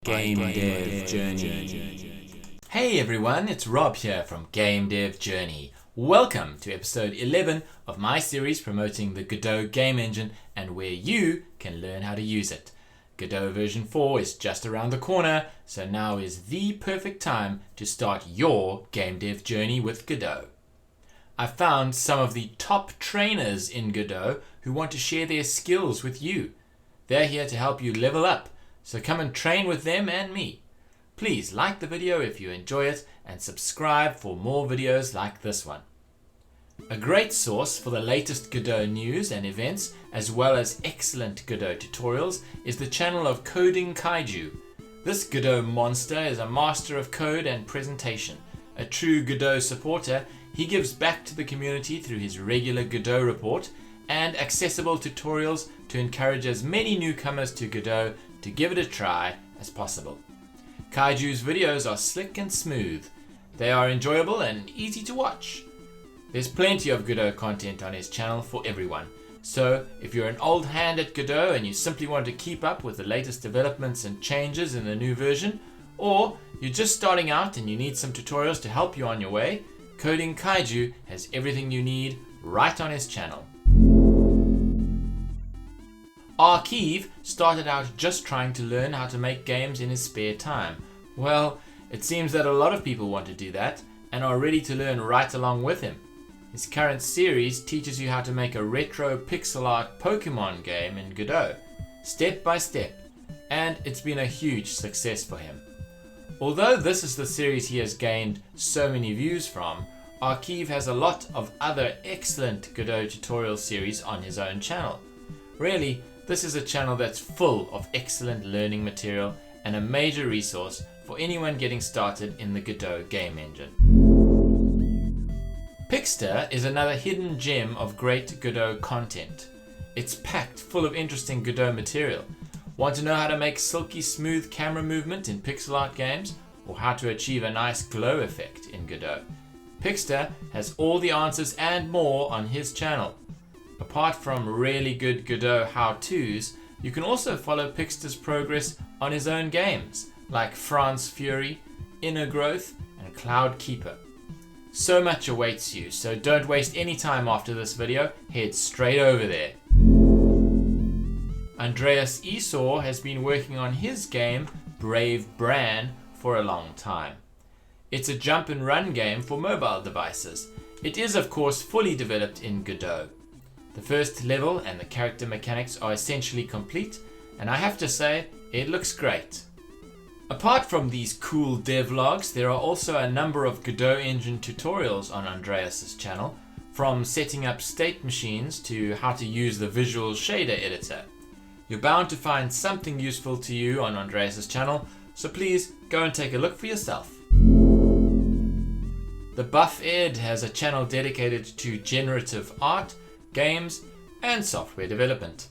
Game Dev Journey. Hey everyone, it's Rob here from Game Dev Journey. Welcome to episode 11 of my series promoting the Godot game engine and where you can learn how to use it. Godot version 4 is just around the corner, so now is the perfect time to start your game dev journey with Godot. I found some of the top trainers in Godot who want to share their skills with you. They're here to help you level up. So come and train with them and me. Please like the video if you enjoy it and subscribe for more videos like this one. A great source for the latest Godot news and events as well as excellent Godot tutorials is the channel of Coding Kaiju. This Godot monster is a master of code and presentation. A true Godot supporter, he gives back to the community through his regular Godot report and accessible tutorials to encourage as many newcomers to Godot to give it a try as possible. Kaiju's videos are slick and smooth. They are enjoyable and easy to watch. There's plenty of Godot content on his channel for everyone. So if you're an old hand at Godot and you simply want to keep up with the latest developments and changes in the new version, or you're just starting out and you need some tutorials to help you on your way, Coding Kaiju has everything you need right on his channel. Arkeve started out just trying to learn how to make games in his spare time. Well, it seems that a lot of people want to do that and are ready to learn right along with him. His current series teaches you how to make a retro pixel art Pokemon game in Godot, step by step, and it's been a huge success for him. Although this is the series he has gained so many views from, Arkeve has a lot of other excellent Godot tutorial series on his own channel. Really, this is a channel that's full of excellent learning material and a major resource for anyone getting started in the Godot game engine. Picster is another hidden gem of great Godot content. It's packed full of interesting Godot material. Want to know how to make silky smooth camera movement in pixel art games or how to achieve a nice glow effect in Godot? Picster has all the answers and more on his channel. Apart from really good Godot how-tos, you can also follow Picster's progress on his own games, like France Fury, Inner Growth, and Cloud Keeper. So much awaits you, so don't waste any time after this video, head straight over there. Andreas Esau has been working on his game, Brave Bran, for a long time. It's a jump and run game for mobile devices. It is of course fully developed in Godot. The first level and the character mechanics are essentially complete, and I have to say, it looks great. Apart from these cool devlogs, there are also a number of Godot engine tutorials on Andreas's channel, from setting up state machines to how to use the visual shader editor. You're bound to find something useful to you on Andreas's channel, so please go and take a look for yourself. The Buff Ed has a channel dedicated to generative art, games, and software development.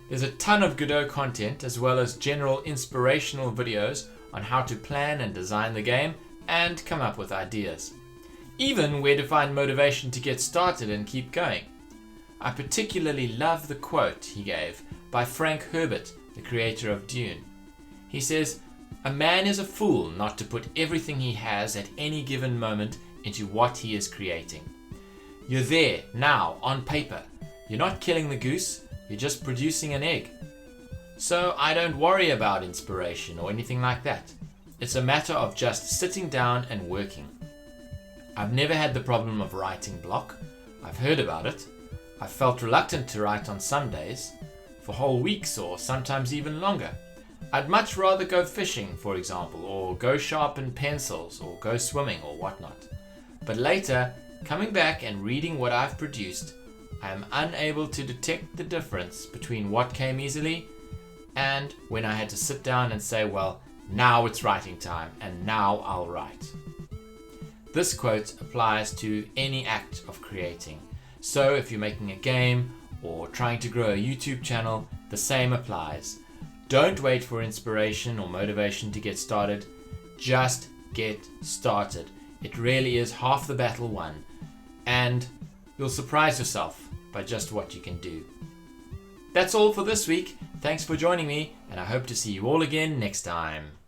There's a ton of Godot content as well as general inspirational videos on how to plan and design the game and come up with ideas. Even where to find motivation to get started and keep going. I particularly love the quote he gave by Frank Herbert, the creator of Dune. He says, "A man is a fool not to put everything he has at any given moment into what he is creating." You're there, now, on paper. You're not killing the goose, you're just producing an egg. So I don't worry about inspiration or anything like that. It's a matter of just sitting down and working. I've never had the problem of writing block. I've heard about it. I've felt reluctant to write on some days, for whole weeks or sometimes even longer. I'd much rather go fishing, for example, or go sharpen pencils, or go swimming or whatnot. But later, coming back and reading what I've produced, I am unable to detect the difference between what came easily and when I had to sit down and say, well, now it's writing time and now I'll write. This quote applies to any act of creating. So if you're making a game or trying to grow a YouTube channel, the same applies. Don't wait for inspiration or motivation to get started. Just get started. It really is half the battle won. And you'll surprise yourself by just what you can do. That's all for this week. Thanks for joining me, and I hope to see you all again next time.